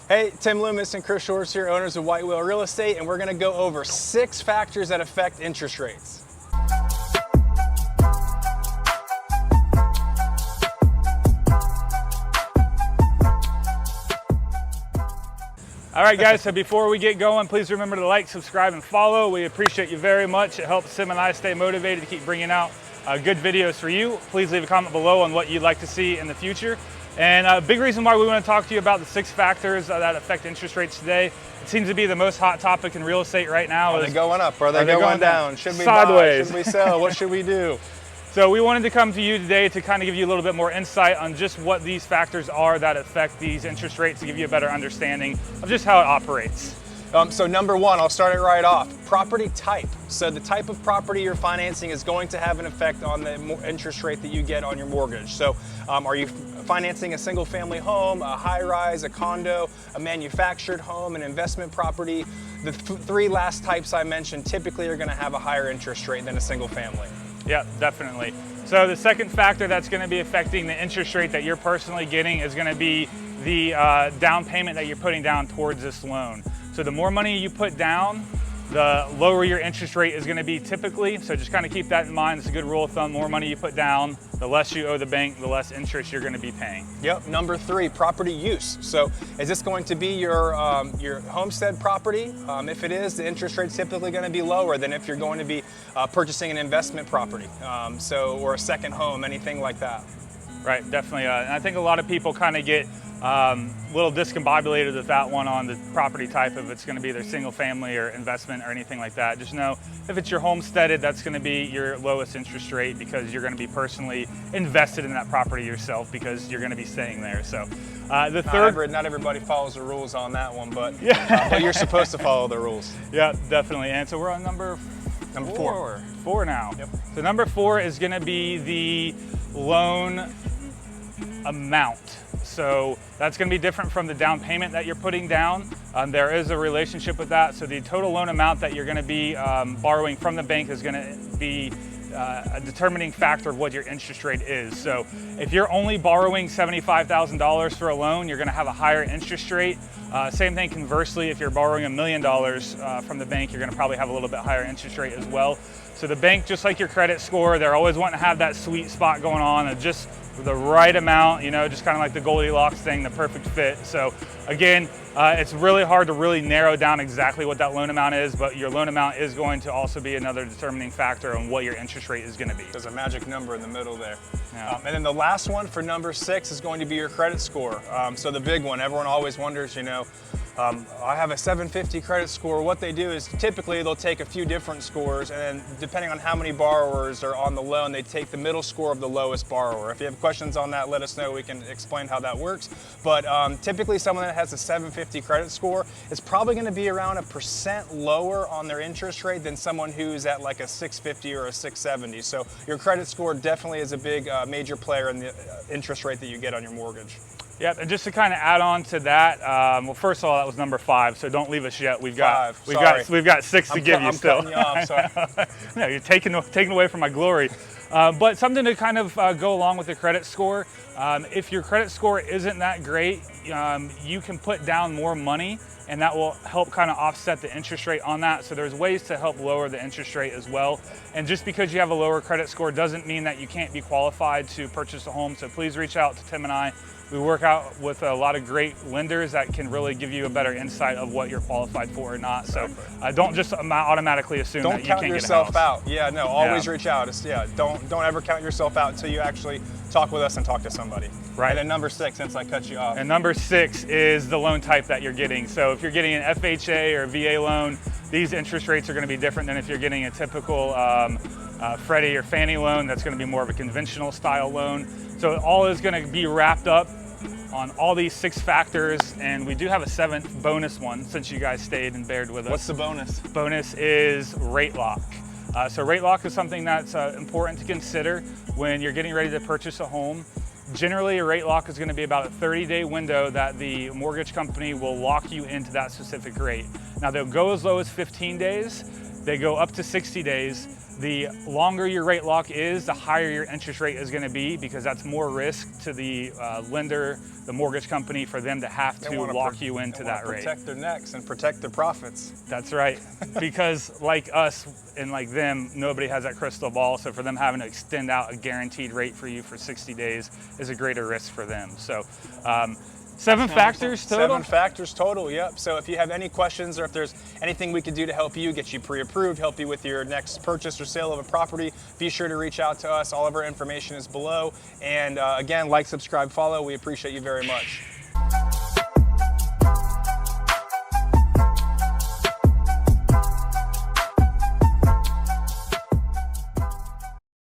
Hey, Tim Loomis and Chris Shores here, owners of White Whale Real Estate, and we're going to go over 6 factors that affect interest rates. All right, guys, so before we get going, please remember to like, subscribe, and follow. We appreciate you very much. It helps Sim and I stay motivated to keep bringing out good videos for you. Please leave a comment below on what you'd like to see in the future. And a big reason why we want to talk to you about the 6 factors that affect interest rates today. It seems to be the most hot topic in real estate right now. Are they going up? Are they going down? Should we sideways? Buy? Should we sell? What should we do? So we wanted to come to you today to kind of give you a little bit more insight on just what these factors are that affect these interest rates, to give you a better understanding of just how it operates. So number 1, I'll start it right off. Property type. So the type of property you're financing is going to have an effect on the interest rate that you get on your mortgage. So are you financing a single family home, a high rise, a condo, a manufactured home, an investment property? The 3 last types I mentioned typically are going to have a higher interest rate than a single family. Yeah, definitely. So the second factor that's going to be affecting the interest rate that you're personally getting is going to be the down payment that you're putting down towards this loan. So the more money you put down, the lower your interest rate is going to be typically. So just kind of keep that in mind. It's a good rule of thumb. The more money you put down, the less you owe the bank, the less interest you're going to be paying. Yep. Number 3, property use. So is this going to be your homestead property? If it is, the interest rate's typically going to be lower than if you're going to be purchasing an investment property, or a second home, anything like that. Right, definitely. And I think a lot of people kind of get a little discombobulated with that one on the property type, if it's going to be either single family or investment or anything like that. Just know if it's your homesteaded, that's going to be your lowest interest rate because you're going to be personally invested in that property yourself because you're going to be staying there. So the third, not everybody follows the rules on that one, but yeah. But you're supposed to follow the rules. Yeah, definitely. And so we're on number 4. 4 now. Yep. So number 4 is going to be the loan amount. So that's going to be different from the down payment that you're putting down. There is a relationship with that. So the total loan amount that you're going to be borrowing from the bank is going to be a determining factor of what your interest rate is. So if you're only borrowing $75,000 for a loan, you're going to have a higher interest rate. Same thing conversely, if you're borrowing $1 million from the bank, you're going to probably have a little bit higher interest rate as well. So the bank, just like your credit score, they're always wanting to have that sweet spot going on of just the right amount, just kind of like the Goldilocks thing, the perfect fit. So again, it's really hard to really narrow down exactly what that loan amount is, but your loan amount is going to also be another determining factor on what your interest rate is going to be. There's a magic number in the middle there. Yeah. And then the last one for number 6 is going to be your credit score. So the big one, everyone always wonders, I have a 750 credit score. What they do is typically they'll take a few different scores, and then depending on how many borrowers are on the loan, they take the middle score of the lowest borrower. If you have questions on that, let us know. We can explain how that works. But typically someone that has a 750 credit score is probably going to be around 1% lower on their interest rate than someone who's at like a 650 or a 670. So your credit score definitely is a big major player in the interest rate that you get on your mortgage. Yep, and just to kind of add on to that, well, first of all, that was number 5, so don't leave us yet. We've got 6 to give you still. Cutting you off, sorry. No, you're taking away from my glory. But something to kind of go along with the credit score. If your credit score isn't that great, you can put down more money, and that will help kind of offset the interest rate on that. So there's ways to help lower the interest rate as well. And just because you have a lower credit score doesn't mean that you can't be qualified to purchase a home. So please reach out to Tim and I. We work out with a lot of great lenders that can really give you a better insight of what you're qualified for or not. So don't just automatically assume that you can't get a house. Don't count yourself out. Yeah, no, always reach out. Don't ever count yourself out until you actually talk with us and talk to somebody. Right. And then number 6, since I cut you off. And number 6 is the loan type that you're getting. So if you're getting an FHA or a VA loan, these interest rates are going to be different than if you're getting a typical Freddie or Fannie loan. That's going to be more of a conventional style loan. So it all is going to be wrapped up on all these 6 factors, and we do have a 7th bonus one since you guys stayed and bared with us. What's the bonus? Bonus is rate lock. So rate lock is something that's important to consider when you're getting ready to purchase a home. Generally, a rate lock is going to be about a 30-day window that the mortgage company will lock you into that specific rate. Now, they'll go as low as 15 days. They go up to 60 days. The longer your rate lock is, the higher your interest rate is going to be, because that's more risk to the lender, the mortgage company, for them to have to lock you into that rate. Protect their necks and protect their profits. That's right, because like us and like them, nobody has that crystal ball. So for them having to extend out a guaranteed rate for you for 60 days is a greater risk for them. So 7 factors total? 7 factors total, yep. So if you have any questions, or if there's anything we can do to help you, get you pre-approved, help you with your next purchase or sale of a property, be sure to reach out to us. All of our information is below. And again, like, subscribe, follow. We appreciate you very much.